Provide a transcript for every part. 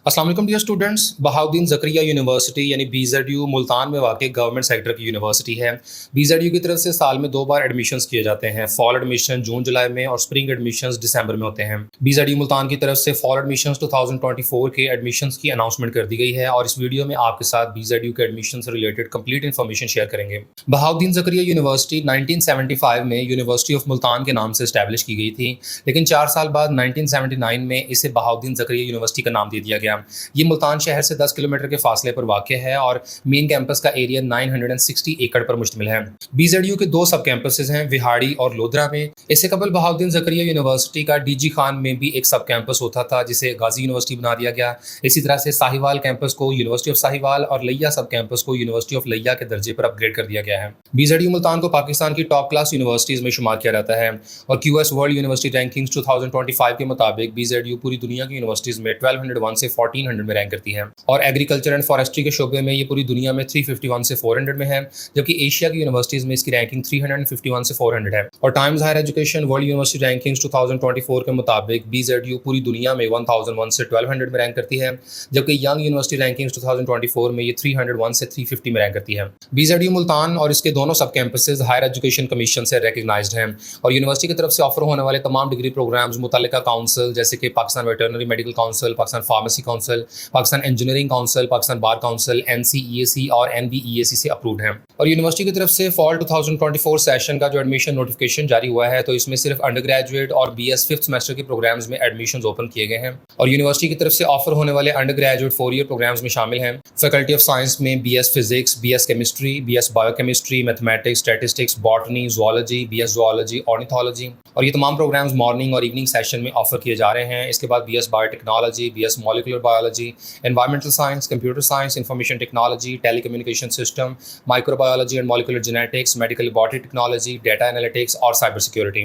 अस्सलाम वालेकुम dear students. Bahauddin Zakariya university यानी BZU मुल्तान में वाक़ गवर्नमेंट सेक्टर की यूनिवर्सिटी है। BZU की तरफ से साल में 2 बार एडमिशन्स किए जाते हैं। फॉल एडमिशन जून जुलाई में और स्प्रिंग एडमिशन्स दिसंबर में होते हैं। BZU मुल्तान की तरफ से फॉल एडमिशन्स 2024 के एडमिशन्स की अनाउंसमेंट कर दी गई है और इस वीडियो में आपके साथ BZU के एडमिशन से रिलेटेड कंप्लीट इन्फॉर्मेशन शेयर करेंगे। बहाउद्दीन ज़करिया यूनिवर्सिटी 1975 में यूनिवर्सिटी ऑफ मुल्तान के नाम से इस्टेब्लिश की गई थी, लेकिन 4 साल बाद 1979 में इसे बहाउद्दीन ज़करिया यूनिवर्सिटी का नाम दे दिया गया। ये मुल्तान शहर से 10 किलोमीटर के फासले पर वाक़ है और मेन कैंपस का एरिया 960 एकड़ पर मुश्तमिल है। BZU के 2 सब कैंपसेस हैं, विहाड़ी और लोधरा में। इससे कबल बहाउद्दीन ज़करिया यूनिवर्सिटी का DG खान में भी एक सब कैंपस होता था, जिसे गाजी यूनिवर्सिटी बना दिया गया। इसी तरह से साहिवाल कैंपस को यूनिवर्सिटी ऑफ साहिवाल और लिया सब कैंपस को यूनिवर्सिटी ऑफ लिया के दर्जे पर अपग्रेड कर दिया गया है। BZU मुल्तान को पाकिस्तान की टॉप क्लास यूनिवर्सिटीज़ में शुमार किया जाता है और QS वर्ल्ड यूनिवर्सिटी रैंकिंग्स 2025 के मुताबिक BZU पूरी दुनिया की यूनिवर्सिटीज़ में 1201 से 1400 में रैंक करती है और एग्रीकल्चर एंड फॉरेस्ट्री के शोबे में ये पूरी दुनिया में 351 से 400 में है, जबकि एशिया की यूनिवर्सिटीज़ में इसकी रैंकिंग 351 से 400 है। और Times Higher Education World University rankings 2024 के मुताबिक BZU पूरी दुनिया में 1001 से 1200 में रैंक करती है, जबकि यंग यूनिवर्सिटी रैंकिंग्स 2024 में ये 301 से 350 में रैंक करती है। BZU मुल्तान और इसके दोनों सब कैंपसेस हायर एजुकेशन कमीशन से रिकग्नाइज्ड हैं और यूनिवर्सिटी की तरफ से ऑफर होने वाले तमाम डिग्री प्रोग्राम्स मुतल्लिका काउंसिल जैसे कि Pakistan veterinary medical council, Pakistan pharmacy council, Pakistan engineering council, Pakistan bar council, NCEAC और NBEAC से अप्रूव्ड हैं। और यूनिवर्सिटी की तरफ से फॉल 2024 सेशन का जो एडमिशन नोटिफिकेशन जारी हुआ है, तो इसमें सिर्फ अंडर ग्रेजुएट और BS 5th सेमेस्टर के प्रोग्राम्स में एडमिशंस ओपन किए गए हैं और यूनिवर्सिटी की तरफ से ऑफर होने वाले अंडर ग्रेजुएट 4 ईयर प्रोग्राम्स में शामिल हैं फैकल्टी ऑफ साइंस में BS physics, BS chemistry, BS biochemistry, mathematics, statistics, botany, zoology, BS zoology, ornithology. और ये तमाम प्रोग्राम्स मॉर्निंग और इवनिंग सेशन में ऑफर किए जा रहे हैं। इसके बाद BS biotechnology, BS molecular biology, environmental science, computer science, information technology, telecommunication system, microbiology and molecular genetics, medical laboratory technology, data analytics और cyber security.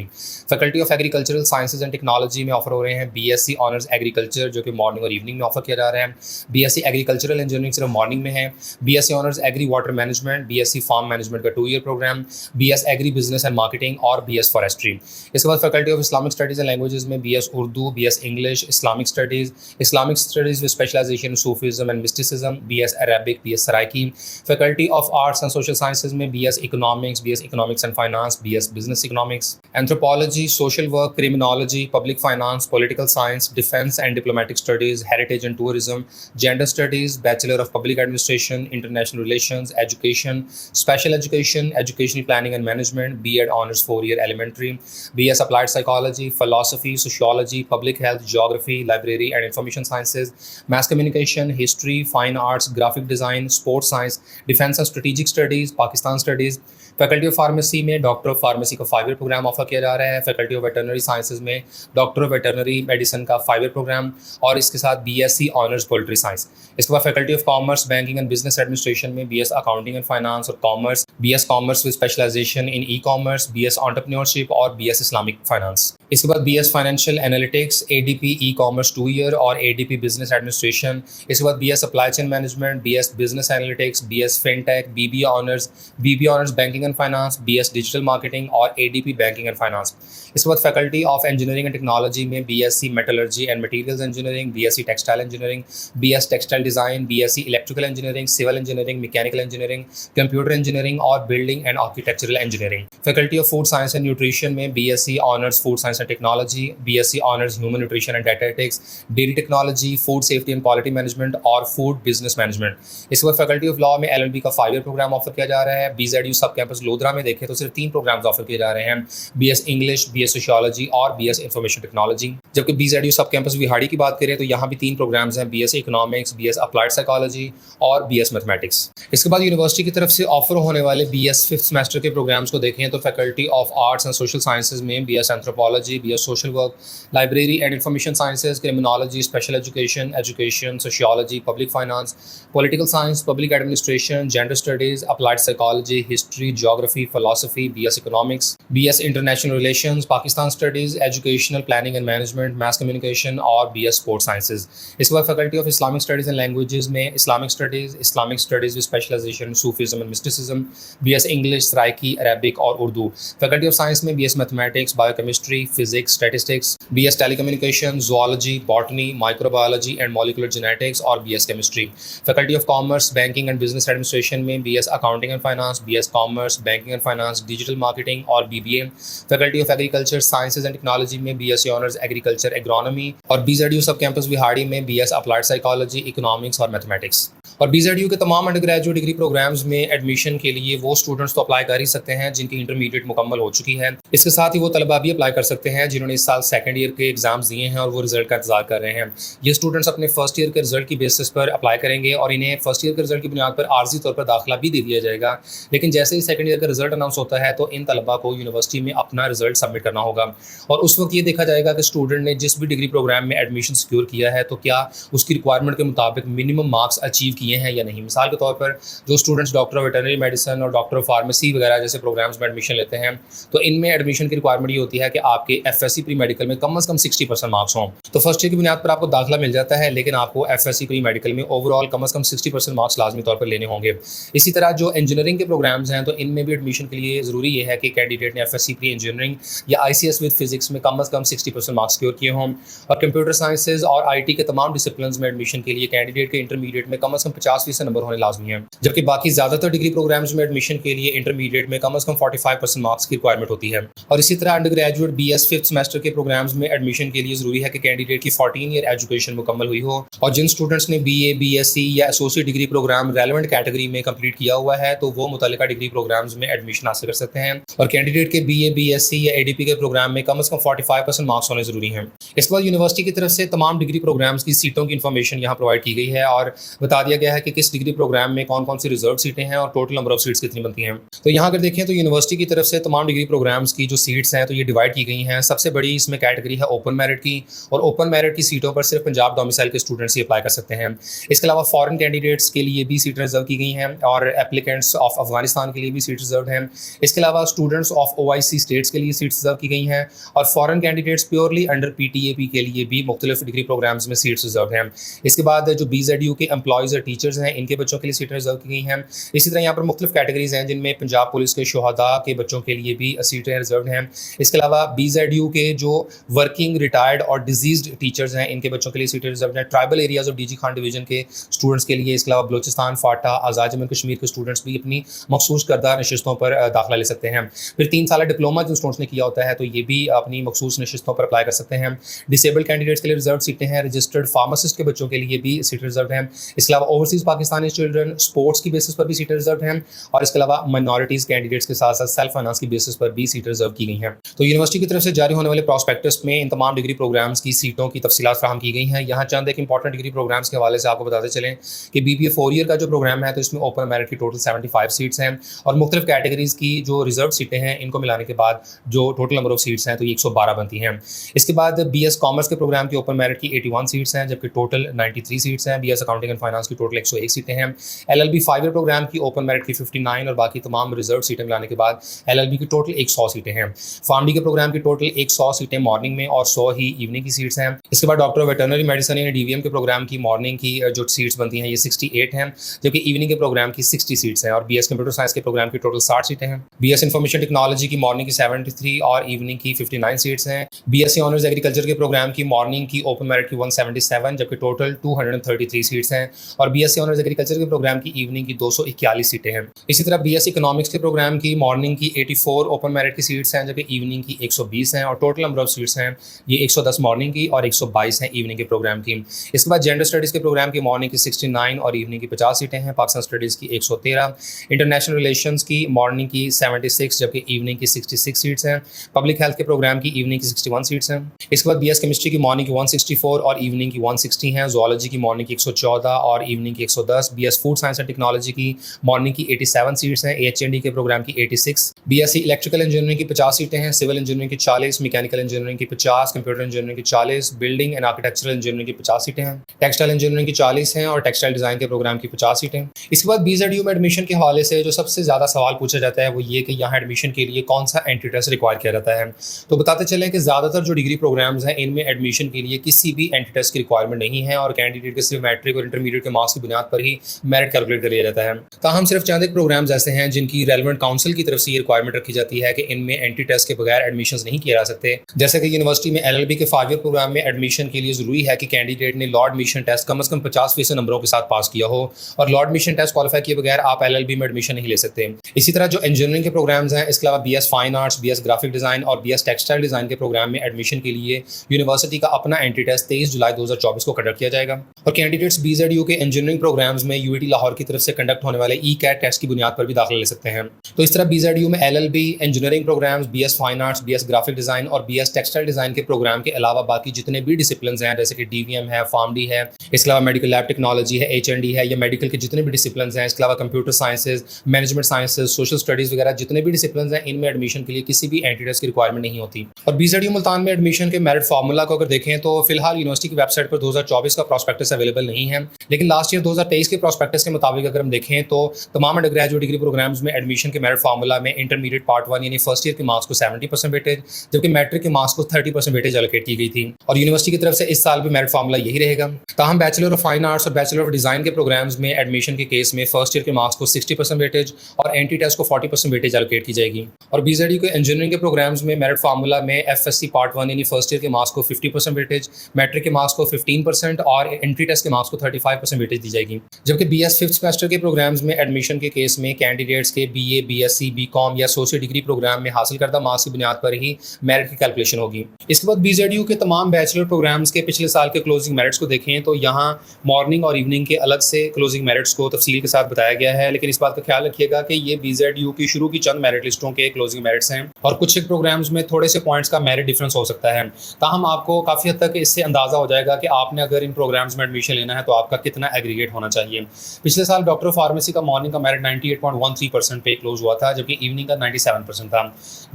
Faculty of agricultural sciences and technology में offer हो रहे हैं BSc honours agriculture, जो कि morning और evening में offer किया जा रहा है। BSc एग्रीकल्चरल इंजीनियरिंग सिर्फ मॉर्निंग में है। BSc honours agri water management, BSc farm management का 2 year programme, BS agri business and marketing और BS फॉरेस्ट्री। इसके बाद faculty of Islamic studies and languages में BS Urdu, BS English, Islamic studies with specialisation in Sufism and mysticism, BS Arabic, BS Saraiki. Faculty of arts and social sciences में BS economics and finance, BS business economics, anthropology, social work, criminology, public finance, political science, defence and diplomatic studies, heritage and tourism, gender studies, bachelor of public administration, international relations, education, special education, educational planning and management, B.Ed honours 4 year elementary, BS applied psychology, philosophy, sociology, public health, geography, library and information sciences, mass communication, history, fine arts, graphic design, sports science, defence and strategic studies, Pakistan studies. Faculty of pharmacy में doctor of pharmacy का 5 year programme offer किया जा रहा है। Faculty of veterinary sciences में doctor of veterinary medicine का 5 year programme और इसके साथ BSc ऑनर्स पोल्ट्री साइंस। इसके बाद faculty of commerce, banking and business administration में BS अकाउंटिंग एंड फाइनेंस और commerce, BS commerce with specialisation in e-commerce, BS entrepreneurship और BS इस्लामिक फाइनेंस। इसके बाद BS financial analytics, ADP e-commerce 2 year और ADP business administration. इसके बाद BS supply chain management, BS business analytics, BS fintech, BBA honours banking and finance, BS digital marketing और ADP banking and finance. इसके बाद faculty of engineering and technology में BSc metallurgy and materials engineering, BSc textile engineering, BS textile design, BSc electrical engineering, civil engineering, mechanical engineering, computer engineering और building and architectural engineering. Faculty of food science and nutrition में BSc honours food science and technology, BSc honours human nutrition and dietetics, dairy technology, food safety and quality management और food business management. इसके बाद faculty of law में LLB का 5 year programme offer किया जा रहा है। BZU सब कैंपस लोधरा में देखें तो सिर्फ 3 प्रोग्राम्स ऑफर किए जा रहे हैं, BS इंग्लिश, BS सोशियोलॉजी और BS इंफॉर्मेशन टेक्नोलॉजी। जबकि BZU सब कैंपस विहाड़ी की बात करें तो यहाँ भी 3 प्रोग्राम्स हैं, BS economics, BS applied psychology और BS मैथमेटिक्स। इसके बाद यूनिवर्सिटी की तरफ से ऑफर होने वाले BS 5th सेमेस्टर के प्रोग्राम्स को देखें तो faculty of arts and social sciences में BS anthropology, BS social work, library and information sciences, criminology, special education, sociology, public finance, political science, public administration, gender studies, applied psychology, history, geography, philosophy, BS economics, BS international relations, Pakistan studies, educational planning and management, management, mass communication और BS sports sciences. इसके बाद faculty of Islamic studies and languages में Islamic studies with specialisation Sufism and mysticism, BS English, Saraiki, Arabic और Urdu. Faculty of science में BS mathematics, biochemistry, physics, statistics, BS telecommunication, zoology, botany, microbiology and molecular genetics और BS chemistry. Faculty of commerce, banking and business administration में BS accounting and finance, BS commerce, banking and finance, digital marketing और BBA। Faculty of agriculture sciences and technology में BSc honours agriculture agronomy और BZU सब campus बिहाड़ी में BS applied psychology, economics और mathematics. और BZU के तमाम अंडर ग्रेजुएट डिग्री प्रोग्राम्स में एडमिशन के लिए वो स्टूडेंट्स तो अप्लाई कर ही सकते हैं जिनकी इंटरमीडिएट मुकम्मल हो चुकी है। इसके साथ ही वो तलबा भी अप्लाई कर सकते हैं जिन्होंने इस साल सेकंड ईयर के एग्जाम्स दिए हैं और वो रिजल्ट का इंतजार कर रहे हैं। ये स्टूडेंट्स अपने फर्स्ट ईयर के रिजल्ट की बेसिस पर अप्लाई करेंगे और इन्हें फर्स्ट ईयर के रिजल्ट की बुनियाद पर आर्जी तौर पर दाखिला भी दे दिया जाएगा। लेकिन जैसे ही सेकंड ईयर का रिजल्ट अनाउंस होता है तो इन तलबा को यूनिवर्सिटी में अपना रिजल्ट सबमिट करना होगा और उस वक्त ये देखा जाएगा कि स्टूडेंट ने जिस भी डिग्री प्रोग्राम में एडमिशन सिक्योर किया है तो क्या उसकी रिक्वायरमेंट के मुताबिक मिनिमम मार्क्स अचीव किए हैं या नहीं। मिसाल के तौर पर जो students doctor of veterinary medicine और डॉक्टर ऑफ फार्मेसी वगैरह जैसे प्रोग्राम्स में एडमिशन लेते हैं तो इनमें एडमिशन की रिक्वायरमेंट ये होती है कि आपके FSc प्री मेडिकल में कम से कम 60% मार्क्स हों। तो फर्स्ट ईयर की बुनियाद पर आपको दाखिला मिल जाता है लेकिन आपको FSc प्री मेडिकल में ओवरऑल कम से कम 60% मार्क्स लाजमी तौर पर लेने होंगे। इसी तरह जो इंजीनियरिंग के प्रोग्राम्स हैं तो इनमें भी एडमिशन के लिए ज़रूरी ये है कि कैंडिडेट ने FSc प्री इंजीनियरिंग या ICS विद फिजिक्स में कम से कम 60% मार्क्स सिक्योर किए हों। और कंप्यूटर साइंसेज और IT के तमाम डिसिप्लिन में एडमिशन के लिए कैंडिडेट के इंटरमीडिएट में कम से कम 50% नंबर होने लाजमी है, जबकि बाकी ज़्यादातर डिग्री प्रोग्राम्स में एडमिशन के लिए इंटरमीडिएट में कम से कम 45% मार्क्स की रिक्वायरमेंट होती है। और इसी तरह under graduate BS fifth semester के प्रोग्राम्स में एडमिशन के लिए ज़रूरी है कि कैंडिडेट की 14 ईयर एजुकेशन मुकम्मल हुई हो और जिन स्टूडेंट्स ने BA, BSc या associate degree programme relevant category में कंप्लीट किया हुआ है तो वो मुतल्लिका डिग्री प्रोग्राम्स में एडमिशन हासिल कर सकते हैं। और कैंडिडेट के BA, BSc या ADP के प्रोग्राम में कम से कम 45% मार्क्स होने ज़रूरी हैं। इसके बाद यूनिवर्सिटी की तरफ से तमाम डिग्री प्रोग्राम्स की सीटों की इन्फॉर्मेशन यहाँ प्रोवाइड की गई है और बता दिया गया है कि किस डिग्री प्रोग्राम में कौन कौन सी रिजर्व सीटें हैं और टोटल नंबर ऑफ सीट्स कितनी बनती हैं। तो यहाँ अगर देखें तो यूनिवर्सिटी की तरफ से तमाम डिग्री प्रोग्राम्स की जो सीट्स हैं तो ये डिवाइड की गई हैं। सबसे बड़ी इसमें कैटेगरी है ओपन मेरिट की और ओपन मेरिट की सीटों पर सिर्फ पंजाब डोमिसाइल के स्टूडेंट्स ही अप्लाई कर सकते हैं। इसके अलावा फॉरेन कैंडिडेट्स के लिए भी सीट रिजर्व की गई हैं और एप्लीकेंट्स ऑफ अफगानिस्तान के लिए भी सीट रिजर्व हैं। इसके अलावा स्टूडेंट्स ऑफ OIC स्टेट्स के लिए सीट्स रिजर्व की गई हैं और foreign candidates purely under PTAP के लिए भी मुख्तलिफ डिग्री प्रोग्राम्स में सीट्स रिजर्व हैं। इसके बाद जो BZU के एम्प्लॉयज़ और टीचर्स हैं इनके बच्चों के लिए सीटें रिजर्व की गई हैं। इसी तरह यहाँ पर मुख्तलिफ कैटेगरीज हैं जिनमें पंजाब पुलिस के शुहदा के बच्चों के लिए भी सीटें रिजर्व हैं। इसके अलावा BZU के जो वर्किंग, रिटायर्ड और डिजीज्ड टीचर्स हैं इनके बच्चों के लिए सीटें रिजर्व हैं। Tribal areas of DG Khan division के स्टूडेंट्स के लिए, इसके अलावा बलोचिस्तान, फाटा, आज़ाद जम्मू कश्मीर के स्टूडेंट्स भी अपनी मखसूस करदा नशिस्तों पर दाखिला ले सकते हैं। फिर 3 साल डिप्लोमा जो स्टूडेंट्स ने किया होता है तो ये भी अपनी मखसूस नशिस्तों पर अप्लाई कर सकते हैं। डिसेबल्ड कैंडिडेट्स के लिए रिजर्व सीटें हैं। रजिस्टर्ड फार्मासिस्ट के बच्चों के लिए भी सीटें रिजर्व हैं। इसके अलावा ओवरसीज़ पाकिस्तानी चिल्ड्रन स्पोर्ट्स की बेसिस पर भी सीटें रिजर्व हैं और इसके अलावा माइनॉरिटीज़ कैंडिडेट्स के साथ साथ सेल्फ फाइनेंस की बेसिस पर भी सीटें रिजर्व की गई हैं। तो यूनिवर्सिटी की तरफ से जारी होने वाले प्रॉस्पेक्टस में इन तमाम डिग्री प्रोग्राम्स की सीटों की तफसीलात फराहम की गई हैं। यहाँ चंद एक इंपॉर्टेंट डिग्री प्रोग्राम्स के हवाले से आपको बताते चलें कि BBA 4 ईयर का जो प्रोग्राम है तो इसमें ओपन मेरिट की टोटल 75 सीट्स हैं और मुख्तलिफ कैटेगरीज़ की जो रिजर्व सीटें हैं इनको मिलाने के बाद जो टोटल नंबर ऑफ सीट्स हैं तो ये 112 बनती हैं। इसके बाद BS कॉमर्स के प्रोग्राम की ओपन मेरिट की 81 सीट्स हैं जबकि टोटल 93 सीट्स हैं। BS अकाउंटिंग एंड फाइनेंस की टोटल 101 सीटें हैं। LLB 5 ईयर प्रोग्राम की ओपन मेरिट की 59 और बाकी तमाम रिजर्व सीटें मिलाने के बाद LLB की टोटल 100 सीटें हैं। फार्मडी के प्रोग्राम की टोटल 100 सीटें मॉर्निंग में और 100 ही इवनिंग की सीट्स हैं। इसके बाद डॉक्टर ऑफ वेटरनरी मेडिसिन यानी DVM के प्रोग्राम की मॉर्निंग की जो सीट्स बनती हैं ये 68 हैं जबकि इवनिंग के प्रोग्राम की 60 सीट्स हैं। और BS कंप्यूटर साइंस के प्रोग्राम की टोटल 60 सीटें हैं। BS इंफॉर्मेशन टेक्नोलॉजी की मॉर्निंग की 73 और इवनिंग की 59 सीट्स हैं। BSc ऑनर्स एग्रीकल्चर के प्रोग्राम की मॉर्निंग की ओपन मेरिट की 177 जबकि टोटल 233 सीट्स हैं और BSc ऑनर्स एग्रीकल्चर के प्रोग्राम की इवनिंग की 241 सीटें हैं। इसी तरह BS इकोनॉमिक्स के प्रोग्राम की मॉर्निंग की 84 ओपन मेरिट की सीट्स हैं जबकि इवनिंग की 120 हैं और टोटल नंबर ऑफ सीट्स हैं ये 110 मॉर्निंग की और 122 हैं इवनिंग के प्रोग्राम की। इसके बाद जेंडर स्टडीज़ के प्रोग्राम की मॉर्निंग की 69 और इवनिंग की 50 सीटें हैं। पाकिस्तान स्टडीज़ की 113, इंटरनेशनल रिलेशंस की मॉर्निंग की 76 जबकि इवनिंग की 66 सीट्स हैं। पब्लिक हेल्थ के प्रोग्राम की इवनिंग की 61 सीट्स हैं। इसके बाद BS केमिस्ट्री की मॉर्निंग की 164 और इवनिंग की 160 हैं। जूलॉजी की मॉर्निंग की 114 और इवनिंग की 110। BS food science and technology की मॉर्निंग की 87 सीट्स हैं। HND के प्रोग्राम की 86। BSc इलेक्ट्रिकल इंजीनियरिंग की 50 सीटें हैं। सिविल इंजीनियरिंग की 40, मैकेनिकल इंजीनियरिंग की 50, कंप्यूटर इंजीनियरिंग की 40, बिल्डिंग एंड आर्किटेक्चरल इंजीनियरिंग की 50 सीटें हैं। टेक्सटाइल इंजीनियरिंग की 40 हैं और टेक्सटाइल डिज़ाइन के प्रोग्राम की 50 सीटें। इसके बाद BZU में एडमिशन के हवाले से जो सबसे ज़्यादा सवाल पूछा जाता है वो ये कि यहाँ एडमिशन के लिए कौन सा एंट्री टेस्ट रिक्वायर किया जाता है। तो बताते चलें कि ज़्यादातर जो डिग्री प्रोग्राम्स हैं इनमें एडमिशन के लिए किसी भी एंट्री टेस्ट की रिक्वायरमेंट नहीं है और कैंडिडेट के सिर्फ मैट्रिक और इंटरमीडिएट के मार्क्स की बुनियाद पर ही मेरिट कैलकुलेट कर लिया जाता है। ताहम सिर्फ चंद एक प्रोग्राम्स ऐसे हैं जिनकी रेलेवेंट काउंसिल की तरफ से ये रिक्वायरमेंट रखी जाती है कि इनमें एंट्री टेस्ट के बगैर एडमिशन नहीं किए जा सकते। जैसे कि यूनिवर्सिटी में LLB के 5 ईयर प्रोग्राम में एडमिशन के लिए जरूरी है कि कैंडिडेट ने लॉ एडमिशन टेस्ट कम से कम 50% नंबरों के साथ पास किया हो और लॉ एडमिशन टेस्ट क्वालिफाई किए बगैर आप LLB में एडमिशन नहीं ले सकते। इसी तरह जो इंजीनियरिंग के प्रोग्राम्स हैं, इसके अलावा BS fine arts, BS graphic design और BS टेक्सटाइल डिजाइन के प्रोग्राम में एडमिशन के लिए यूनिवर्सिटी का अपना एंट्री टेस्ट 23 जुलाई 2024 को कंडक्ट किया जाएगा और कैंडिडेट्स BZU के इंजीनियरिंग प्रोग्राम्स में UET लाहौर की तरफ से कंडक्ट होने वाले ECAT टेस्ट की बुनियाद पर भी दाखिला ले सकते हैं। तो इस तरह BZU में LLB, engineering programmes, BS fine arts, BS graphic design और BS टेक्सटाइल डिजाइन के प्रोग्राम के अलावा बाकी जितने भी डिसिप्लिन हैं जैसे कि DVM है, फार्मडी है, इसके अलावा मेडिकल लैब टेक्नोलॉजी है, HND है, या मेडिकल के जितने भी डिसिप्लिन हैं, इसके अलावा computer sciences, management sciences, social studies वगैरह जितने भी डिसिप्लिन हैं, इनमें एडमिशन के लिए किसी भी एंट्री टेस्ट की रिक्वायरमेंट नहीं होती। और BZU मुल्तान में एडमिशन के मेरिट फार्मूला को अगर देखें तो फिलहाल यूनिवर्सिटी की वेबसाइट पर 2024 का प्रॉस्पेक्टस अवेलेबल नहीं है, लेकिन लास्ट ईयर 2023 के प्रॉस्पेक्टस के मुताबिक अगर हम देखें तो तमाम अंडर ग्रेजुएट डिग्री प्रोग्राम्स में एडमिशन के मेरिट फार्मूला में इंटरमीडिएट पार्ट 1 यानी फर्स्ट ईयर के मार्क्स को 70% वेटेज, जबकि मैट्रिक के मार्क्स को 30% वेटेज एलोकेट की गई थी और यूनिवर्सिटी की तरफ से इस साल भी मेरिट फार्मूला यही रहेगा। ताहम बैचलर ऑफ फाइन आर्ट्स और बैचलर ऑफ डिजाइन के प्रोग्राम्स में एडमिशन के केस में फर्स्ट ईयर के मार्क्स को 60% वेटेज और एंट्री टेस्ट को 40% वेटेज एलोकेट की जाएगी। और BZU के इंजीनियरिंग के प्रोग्राम्स में मेरिट फार्मूला में FSC पार्ट 1 यानी फर्स्ट ईयर के मार्क्स को 50% वेटेज, मैट्रिक के मार्क्स को 15% और एंट्री टेस्ट के मार्क्स को 35% वेटेज दी जाएगी। जबकि BS फिफ्थ सेमेस्टर के प्रोग्राम्स में एडमिशन के केस में कैंडिडेट्स के BA, BSc, BCom या एसोसिएट डिग्री प्रोग्राम में हासिल करदा मार्क्स की बुनियाद पर ही मेरिट की कैलकुलेशन होगी। इसके बाद BZU के तमाम बैचलर प्रोग्राम्स के पिछले साल के क्लोजिंग मेरिट्स को देखें तो यहाँ मॉर्निंग और इवनिंग के अलग से क्लोजिंग मेरिट्स को तफसील के साथ बताया गया है, लेकिन इस बात का ख्याल रखिएगा कि ये BZU की शुरू की चंद मेरिट लिस्टों के क्लोजिंग मेरिट्स हैं और कुछ एक प्रोग्राम्स में थोड़े से पॉइंट्स का मेरिट डिफरेंस हो सकता है। ताहम आपको काफ़ी हद तक इससे अंदाज़ा हो जाएगा कि आपने अगर इन प्रोग्राम्स में एडमिशन लेना है तो आपका कितना एग्रीगेट होना चाहिए। पिछले साल डॉक्टर ऑफ फार्मेसी का मॉर्निंग का मेरिट 98.13% पे क्लोज हुआ था, जबकि इवनिंग का 97% था।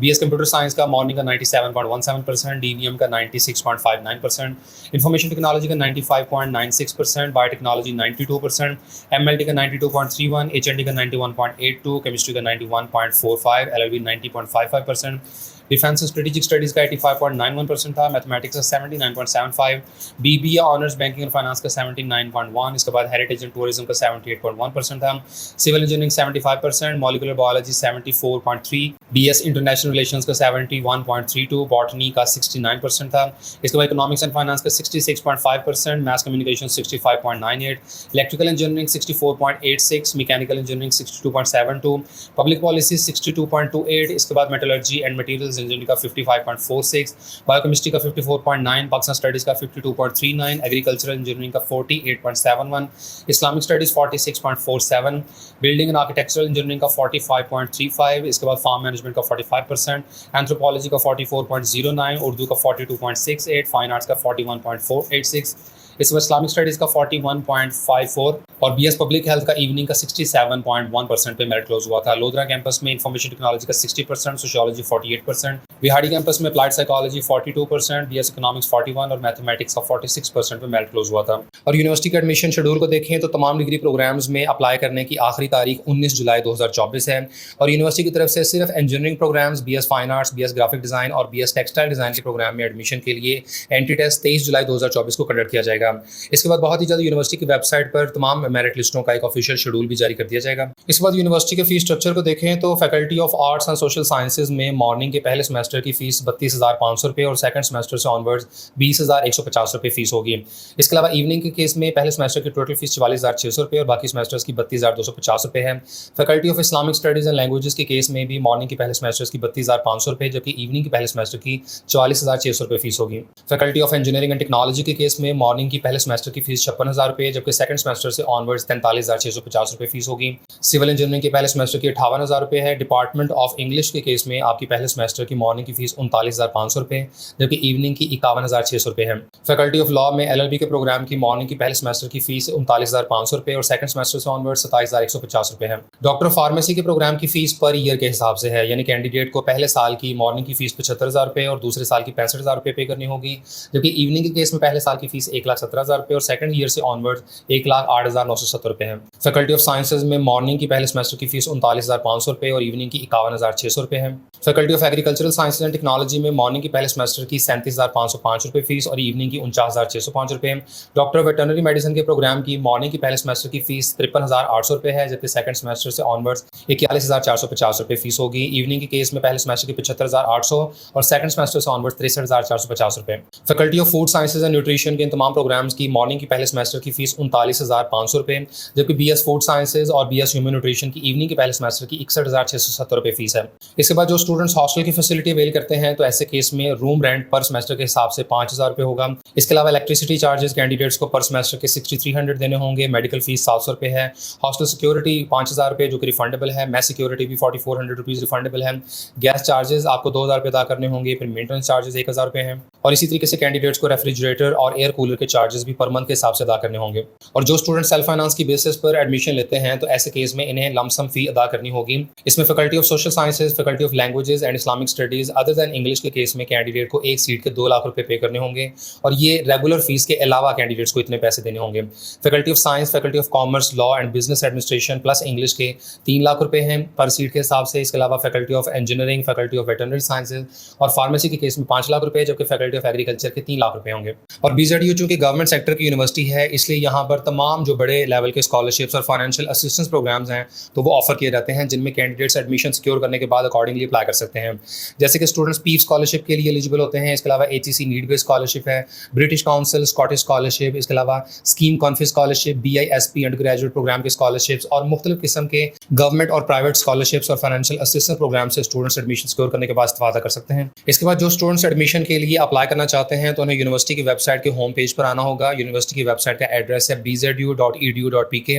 BS कंप्यूटर साइंस का मॉर्निंग का 97.17%, DVM का 96.59%, इंफॉर्मेशन टेक्नोलॉजी का 95.96%, बायोटेक्नोलॉजी 92%, MLT का 92.31%, HND का 91.82%, केमिस्ट्री का 91.45%, LLB 90.55%, डिफेंस स्ट्रेटेजिक स्टडीज़ का 85.91% था, मैथमेटिक्स का 79.75%, BBA ऑनर्स बैंकिंग और फाइनेंस का 79.1%, इसके बाद हेरिटेज एंड टूरिज्म का 78.1% था, civil engineering 75%, molecular biology 74.3%, BS international relations का 71.32%, बॉटनी का 69% था, इसके बाद इकोनॉमिक्स एंड फाइनेंस का 66.5%, maths communication 65.98%, electrical engineering 64.86%, mechanical engineering 62.72%, public policy 62.28%, इसके बाद मेटलर्जी एंड मटेरियल्स इंजीनियरिंग का 55.46%, बायोकेमिस्ट्री का 54.9%, पाकिस्तान स्टडीज़ का 52.39%, एग्रीकल्चरल इंजीनियरिंग का 48.71%, Islamic studies 46.47%, building and architectural engineering का 45.35%, इसके बाद फार्म मैनेजमेंट का 45%, एंथ्रोपोलॉजी का 44.09%, उर्दू का 42.68%, फाइन आर्ट्स का 41.486%, इसके बाद इस्लामिक स्टडीज़ का 41.54% और BS पब्लिक हेल्थ का इवनिंग का 67.1% पे मेरिट क्लोज हुआ था। लोधरा कैंपस में इंफॉर्मेशन टेक्नोलॉजी का 60%, सोशियोलॉजी 48%, बिहाड़ी कैंपस में अप्लाइड साइकोलॉजी 42%, BS इकोनॉमिक्स 41% और मैथमेटिक्स का 46% पे मेरिट क्लोज हुआ था। और यूनिवर्सिटी के एडमिशन शेड्यूल को देखें तो तमाम डिग्री प्रोग्राम्स में अप्लाई करने की आखिरी तारीख 19 जुलाई 2024 है और यूनिवर्सिटी की तरफ से सिर्फ engineering programmes, BS fine arts, BS graphic design और BS टेक्सटाइल डिज़ाइन के प्रोग्राम में एडमिशन के लिए एंट्री टेस्ट 23 जुलाई 2024 को कंडक्ट किया जाएगा। इसके बाद बहुत ही जल्द यूनिवर्सिटी की वेबसाइट पर तमाम मेरिट लिस्टों का एक ऑफिशियल शेड्यूल भी जारी कर दिया जाएगा। इसके बाद यूनिवर्सिटी के फीस स्ट्रक्चर को देखें तो faculty of arts and social sciences में मॉर्निंग के पहले सेमेस्टर की फीस 32,500 रुपये और सेकंड सेमेस्टर से ऑनवर्ड्स 20,150 रुपये फीस होगी। इसके अलावा इवनिंग के केस में पहले सेमेस्टर की टोटल फीस 44,600 रुपये और बाकी सेमेस्टर्स की 32,250 रुपये है। Faculty of Islamic studies and languages के केस में भी मॉर्निंग के पहले सेमेस्टर्स की 32,500 रुपये जबकि इवनिंग के पहले सेमेस्टर की 44,600 रुपये फीस होगी। Faculty of engineering and technology के केस में मॉर्निंग की पहले सेमेस्टर की फीस 56,000 रुपये जबकि सेकंड सेमेस्टर से ऑनवर्ड्स 43,650 रुपये फीस होगी। सिविल इंजीनियरिंग के पहले सेमेस्टर की 58,000 रुपये है। डिपार्टमेंट ऑफ इंग्लिश के केस में आपकी पहले सेमेस्टर की मॉर्निंग की फीस 39,500 रुपये जबकि इवनिंग की 51,600 रुपये है। फैकल्टी ऑफ लॉ में LLB के प्रोग्राम की मॉर्निंग की पहले सेमेस्टर की फीस 39,500 रुपये और सेकंड सेमेस्टर से ऑनवर्ड्स 27,150 रुपये है। डॉक्टर ऑफ फार्मेसी के प्रोग्राम की फीस पर ईयर के हिसाब से है, यानी कैंडिडेट को पहले साल की मॉर्निंग की फीस 75,000 रुपये और दूसरे साल की 65,000 रुपये पे करनी होगी जबकि इवनिंग के केस में पहले साल की फीस ₹1,17,000 और सेकंड ईयर से ऑनवर्ड्स ₹1,08,970 है। फैकल्टी ऑफ साइंसेज में मॉर्निंग की पहले सेमेस्टर की फीस ₹39,500 और इवनिंग की ₹51,600 है। Faculty of agricultural sciences and technology में मॉर्निंग की पहले सेमेस्टर की ₹37,505 फीस और इवनिंग की ₹49,605। डॉक्टर वेटरनरी मेडिसिन के प्रोग्राम की मॉर्निंग की पहले सेमेस्टर की फीस ₹53,800 है, जबकि सेकंड सेमेस्टर से ऑनवर्ड्स ₹41,450 फीस होगी। इवनिंग के केस में पहले सेमेस्टर की ₹75,800 और सेकंड सेमेस्टर से onwards ₹63,450। Faculty of food sciences and nutrition के इन तमाम प्रोग्राम्स की मॉर्निंग की पहले सेमेस्टर की फीस ₹39,500, जबकि बीएस फूड साइंसेज और बीएस ह्यूमन न्यूट्रिशन की इवनिंग के पहले सेमेस्टर की ₹61,670 फीस है। इसके बाद जो स्टूडेंट्स हॉस्टल की फैसिलिटी अवेल करते हैं तो ऐसे केस में रूम रेंट पर सेमेस्टर के हिसाब से ₹5,000 होगा। इसके अलावा इलेक्ट्रिसिटी चार्जेस कैंडिडेट्स को पर सेमेस्टर के 6300 देने होंगे। मेडिकल फीस ₹700 है। हॉस्टल सिक्योरिटी ₹5,000 जो कि रिफंडेबल है। मेस सिक्योरिटी भी ₹4,400 रिफंडेबल है। गैस चार्जेस आपको ₹2,000 अदा करने होंगे। फिर मेंटेनेंस चार्जेस ₹1,000 हैं और इसी तरीके से कैंडिडेट्स को रेफ्रिजरेटर और एयर कूलर के चार्जेस भी पर मंथ के हिसाब से अदा करने होंगे। और जो स्टूडेंट सेल्फ फाइनेंस की बेसिस पर एडमिशन लेते हैं तो ऐसे केस में इन्हें लमसम फी अदा करनी होगी। इसमें faculty of social sciences, faculty of languages and Islamic studies other than English के केस में कैंडिडेट को एक सीट के ₹2 लाख पे करने होंगे और ये रेगुलर फीस के अलावा कैंडिडेट्स को इतने पैसे देने होंगे। Faculty of science, faculty of commerce, law and business administration plus English के ₹3 लाख हैं पर सीट के हिसाब से। इसके अलावा faculty of engineering, faculty of veterinary sciences और फार्मेसी के केस में ₹5 लाख, जबकि फैकल्टी ऑफ एग्रीकल्चर के ₹3 लाख होंगे। और बीजेडयू चूंकि गवर्नमेंट सेक्टर की यूनिवर्सिटी है इसलिए यहाँ पर तमाम जो बड़े लेवल के स्कॉलरशिप्स और फाइनेंशियल असिस्टेंस प्रोग्राम्स हैं तो वो ऑफर किए जाते हैं, जिनमें कैंडिडेट्स एडमिशन सिक्योर करने के बाद अकॉर्डिंगली अप्लाई कर सकते हैं। जैसे कि स्टूडेंट्स पीप स्कॉलरशिप के लिए एलिजिबल होते हैं। इसके अलावा एचईसी नीड बेस्ड स्कॉलरशिप है, ब्रिटिश काउंसिल स्कॉटिश स्कॉलरशिप, इसके अलावा स्कीम कॉन्फी scholarship, BISP under graduate programme के स्कॉलरशिप्स और मुख्तलिफ किस्म के गवर्नमेंट और प्राइवेट स्कॉलरशिप्स और फाइनेंशियल असिस्टेंस प्रोग्राम से स्टूडेंट्स एडमिशन सिक्योर करने के बाद इस्तेफादा कर सकते हैं। इसके बाद जो स्टूडेंट्स एडमिशन के लिए अप्लाई करना चाहते हैं तो उन्हें यूनिवर्सिटी की वेबसाइट के होम पेज पर आना होगा। यूनिवर्सिटी की वेबसाइट का एड्रेस है bzu.edu.pk।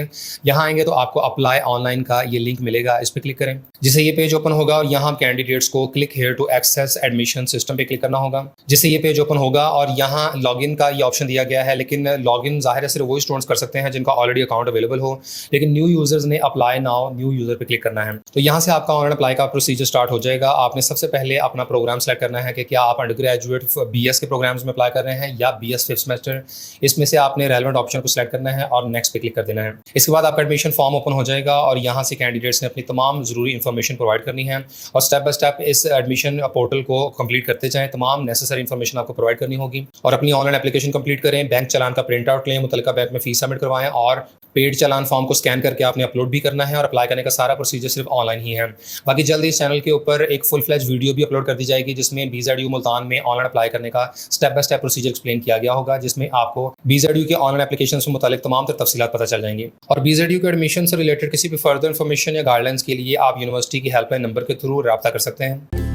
यहाँ आएंगे तो आपको अप्लाई ऑनलाइन का ये लिंक मिलेगा, इस पर क्लिक करें जिससे ये पेज ओपन होगा और यहाँ कैंडिडेट्स को click here to access admission system पे क्लिक करना होगा, जिससे ये पेज ओपन होगा और यहाँ लॉगिन का ये ऑप्शन दिया गया है। लेकिन लॉगिन जाहिर है सिर्फ वही स्टूडेंट्स कर सकते हैं जिनका ऑलरेडी अकाउंट अवेलेबल हो, लेकिन न्यू यूजर्स ने अप्लाई नाउ न्यू यूजर पे क्लिक करना है। तो यहाँ से आपका ऑनलाइन अप्लाई का प्रोसीजर स्टार्ट हो जाएगा। आपने सबसे पहले अपना प्रोग्राम सेलेक्ट करना है कि क्या आप अंडर ग्रेजुएट BS के प्रोग्राम्स में अप्लाई कर रहे हैं या BS फिफ्थ सेमेस्टर। इसमें से आपने रेलेवेंट ऑप्शन को सिलेक्ट करना है और नेक्स्ट पे क्लिक कर देना है। इसके बाद आपका एडमिशन फॉर्म ओपन हो जाएगा और यहाँ से कैंडिडेट्स ने अपनी तमाम जरूरी इन्फॉर्मेशन प्रोवाइड करनी है और स्टेप बाय स्टेप इस एडमिशन पोर्टल को कंप्लीट करते जाएं। तमाम नेसेसरी इन्फॉर्मेशन आपको प्रोवाइड करनी होगी और अपनी ऑनलाइन एप्लीकेशन कंप्लीट करें। बैंक चालान का प्रिंट आउट लें, मुतल्लिका बैंक में फीस सबमिट करवाएं और पेड चालान फॉर्म को स्कैन करके आपने अपलोड भी करना है और अप्लाई करने का सारा प्रोसीजर सिर्फ ऑनलाइन ही है। बाकी जल्दी इस चैनल के ऊपर एक फुल फ्लैज वीडियो भी अपलोड कर दी जाएगी जिसमें BZU मुल्तान में ऑनलाइन अप्लाई करने का step by step procedure explain किया गया होगा, जिसमें आपको BZU के ऑनलाइन एप्लीकेशन से मुतालिक तमाम तफसीलात पता चल जाएंगी। और BZU के एडमिशन से रिलेटेड किसी भी फर्दर इन्फॉर्मेशन या गाइडलाइंस के लिए आप यूनिवर्सिटी की हेल्पलाइन नंबर के थ्रू रब्ता कर सकते हैं।